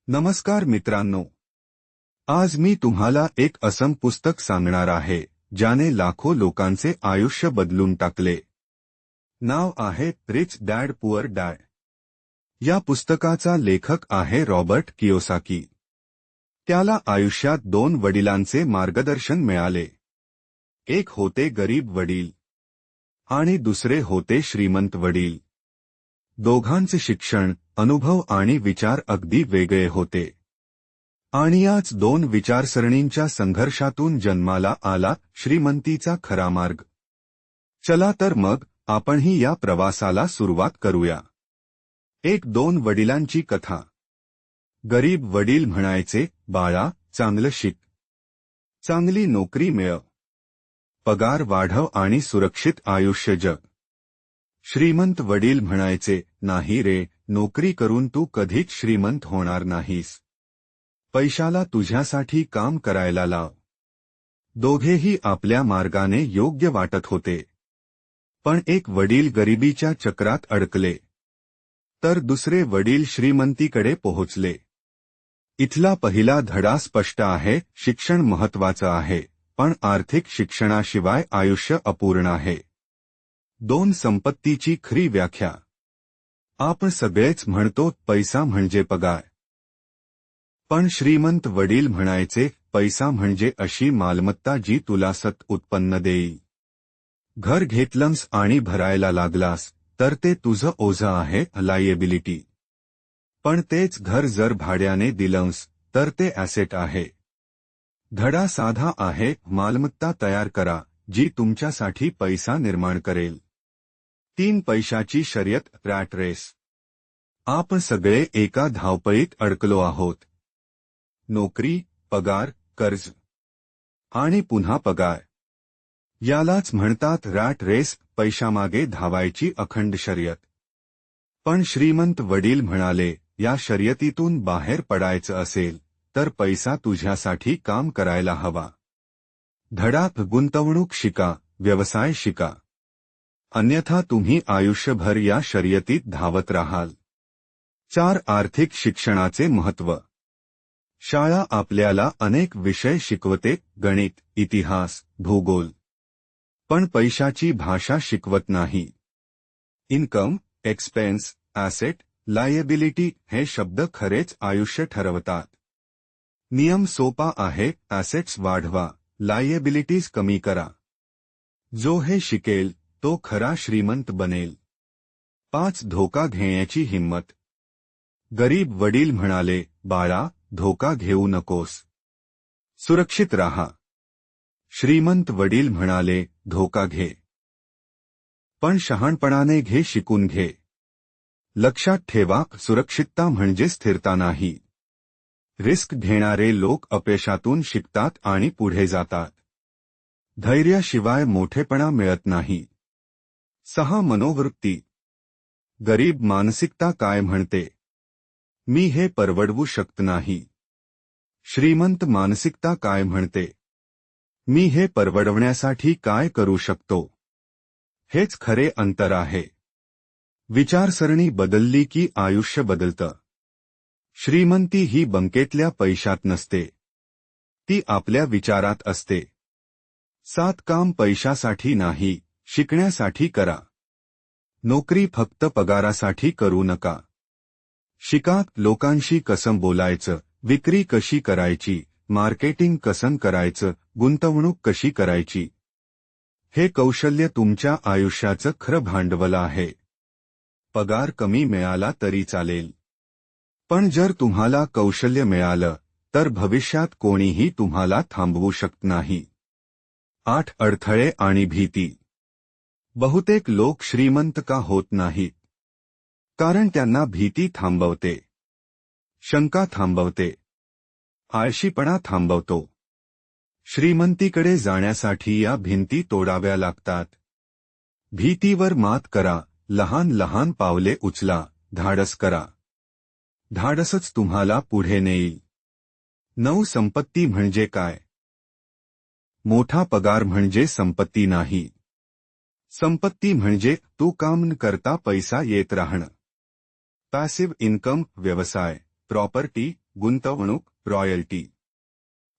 नमस्कार मित्रांनो, आज मी तुम्हाला एक असं पुस्तक सांगणार आहे ज्याने लाखो लोकांचे आयुष्य बदलून टाकले। नाव आहे रिच डॅड पुअर डॅड। या पुस्तकाचा लेखक आहे रॉबर्ट कियोसाकी। त्याला आयुष्यात दोन वडिलांचे मार्गदर्शन मिळाले। एक होते गरीब वडील आणि दुसरे होते श्रीमंत वडील। दोघांचे शिक्षण, अनुभव आणि विचार अगदी वेगळे होते। आणि याच दोन विचारसरणींच्या संघर्षातून जन्माला आला श्रीमंतीचा खरा मार्ग। चला तर मग आपणही या प्रवासाला सुरुवात करूया। एक दोन वडिलांची कथा। गरीब वडील म्हणायचे, बाळा, चांगलं शिक, चांगली नोकरी मिळव, पगार वाढव आणि सुरक्षित आयुष्य जग। श्रीमंत वडील म्हणायचे, नाही रे, नोकरी करून तू कधीच श्रीमंत होणार नाहीस, पैशाला तुझ्यासाठी काम करायला लाव। दोघेही आपल्या मार्गाने योग्य वाटत होते, पण एक वडील गरिबीच्या चक्रात अडकले, तर दुसरे वडील श्रीमंतीकडे पोहोचले। इथला पहिला धडा स्पष्ट आहे, शिक्षण महत्त्वाचं आहे, पण आर्थिक शिक्षणाशिवाय आयुष्य अपूर्ण आहे। दोन संपत्तीची खरी व्याख्या। आपण सगळेच म्हणतो पैसा म्हणजे पगार, पण श्रीमंत वडील म्हणायचे, पैसा म्हणजे अशी मालमत्ता जी तुला सतत उत्पन्न देईल। घर घेतलंस आणि भरायला लागलास तर ते तुझं ओझं आहे, लायबिलिटी। पण तेच घर जर भाड्याने दिलंस तर ते ॲसेट आहे। धडा साधा आहे, मालमत्ता तयार करा जी तुमच्यासाठी पैसा निर्माण करेल। तीन पैशाची शर्यत, रॅट रेस। आपण सगळे एका धावपळीत अडकलो आहोत। नोकरी, पगार, कर्ज आणि पुन्हा पगार। यालाच म्हणतात रॅट रेस, पैशामागे धावायची अखंड शर्यत। पण श्रीमंत वडील म्हणाले, या शर्यतीतून बाहेर पडायचं असेल तर पैसा तुझ्यासाठी काम करायला हवा। धडात गुंतवणूक शिका, व्यवसाय शिका, अन्यथा तुम्ही आयुष्यभर या शर्यतीत धावत राहाल। 4 आर्थिक शिक्षणाचे महत्त्व। शाळा आपल्याला अनेक विषय शिकवते, गणित, इतिहास, भूगोल, पण पैशाची भाषा शिकवत नाही। इन्कम, एक्सपेन्स, ॲसेट, लायबिलिटी हे शब्द खरेच आयुष्य ठरवतात। नियम सोपा आहे, ॲसेट्स वाढवा, लायबिलिटीज कमी करा। जो हे शिकेल तो खरा श्रीमंत बनेल। 5 धोका घेण्याची हिंमत। गरीब वडील म्हणाले, बाळा, धोका घेऊ नकोस, सुरक्षित राहा। श्रीमंत वडील म्हणाले, धोका घे, पण शहाणपणाने घे, शिकून घे। लक्षात ठेवा, सुरक्षितता म्हणजे स्थिरता नाही। रिस्क घेणारे लोक अपयशातून शिकतात आणि पुढे जातात। धैर्याशिवाय मोठेपणा मिळत नाही। 6 मनोवृत्ती। गरीब मानसिकता काय म्हणते? मी हे परवडवू शकत नाही। श्रीमंत मानसिकता काय म्हणते? मी हे परवडवण्यासाठी काय करू शकतो? हेच खरे अंतर आहे। विचारसरणी बदलली की आयुष्य बदलतं। श्रीमंती ही बँकेतल्या पैशात नसते, ती आपल्या विचारात असते। 7 काम पैशासाठी नाही, शिकण्यासाठी करा। नोकरी फक्त पगारासाठी करू नका। शिका, लोकांशी कसं बोलायचं, विक्री कशी करायची, मार्केटिंग कसं करायचं, गुंतवणूक कशी करायची। हे कौशल्य तुमच्या आयुष्याचं खरं भांडवल आहे। पगार कमी मिळाला तरी चालेल, पण जर तुम्हाला कौशल्य मिळालं तर भविष्यात कोणीही तुम्हाला थांबवू शकत नाही। 8 अडथळे आणि भीती। बहुतेक लोक श्रीमंत का होत नाहीत? कारण त्यांना भीती थांबवते, शंका थांबवते, आळशीपणा थांबवतो। श्रीमंतीकडे जाण्यासाठी या भिंती तोडाव्या लागतात। भीतीवर मात करा, लहान लहान पावले उचला, धाडस करा। धाडसच तुम्हाला पुढे नेईल। 9 संपत्ती म्हणजे काय? मोठा पगार म्हणजे संपत्ती नाही। संपत्ती म्हणजे तू काम न करता पैसा येत राहणं। पॅसिव्ह इन्कम, व्यवसाय, प्रॉपर्टी, गुंतवणूक, रॉयल्टी.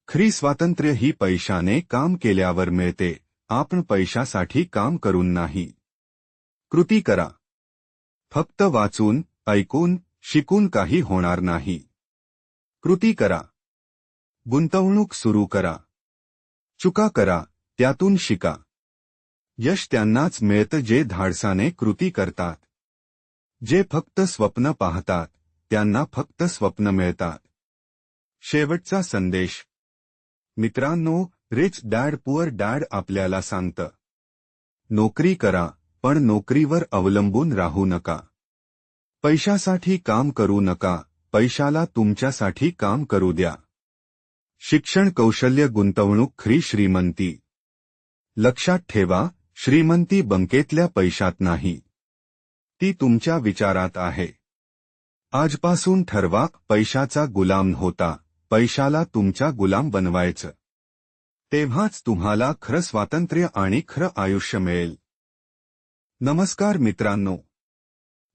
खरी स्वातंत्र्य ही पैशाने काम केल्यावर मिळते, आपण पैशासाठी काम करून नाही. कृती करा. फक्त वाचून, ऐकून, शिकून काही होणार नाही. कृती करा. गुंतवणूक सुरू करा. चुका करा, त्यातून शिका. यश त्यांनाच मिळतं जे धाडसाने कृती करतात. जे फक्त स्वप्न पाहतात त्यांना फक्त स्वप्न मिळतात. शेवटचा संदेश. मित्रांनो, रिच डॅड पुअर डॅड आपल्याला सांगतं, नोकरी करा, पण नोकरीवर अवलंबून राहू नका. पैशासाठी काम करू नका, पैशाला तुमच्यासाठी काम करू द्या. शिक्षण, कौशल्य, गुंतवणूक, खरी श्रीमंती. लक्षात ठेवा, श्रीमंती बँकेतल्या पैशात नाही, ती तुमच्या विचारात आहे. आजपासून ठरवा, पैशाचा गुलाम होता, पैशाला तुमचा गुलाम बनवायचं. तेव्हाच तुम्हाला खरं स्वातंत्र्य आणि खरं आयुष्य मिळेल. नमस्कार मित्रांनो,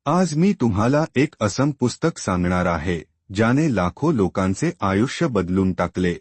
आज मी तुम्हाला एक असं पुस्तक सांगणार आहे ज्याने लाखो लोकांचे आयुष्य बदलून टाकले.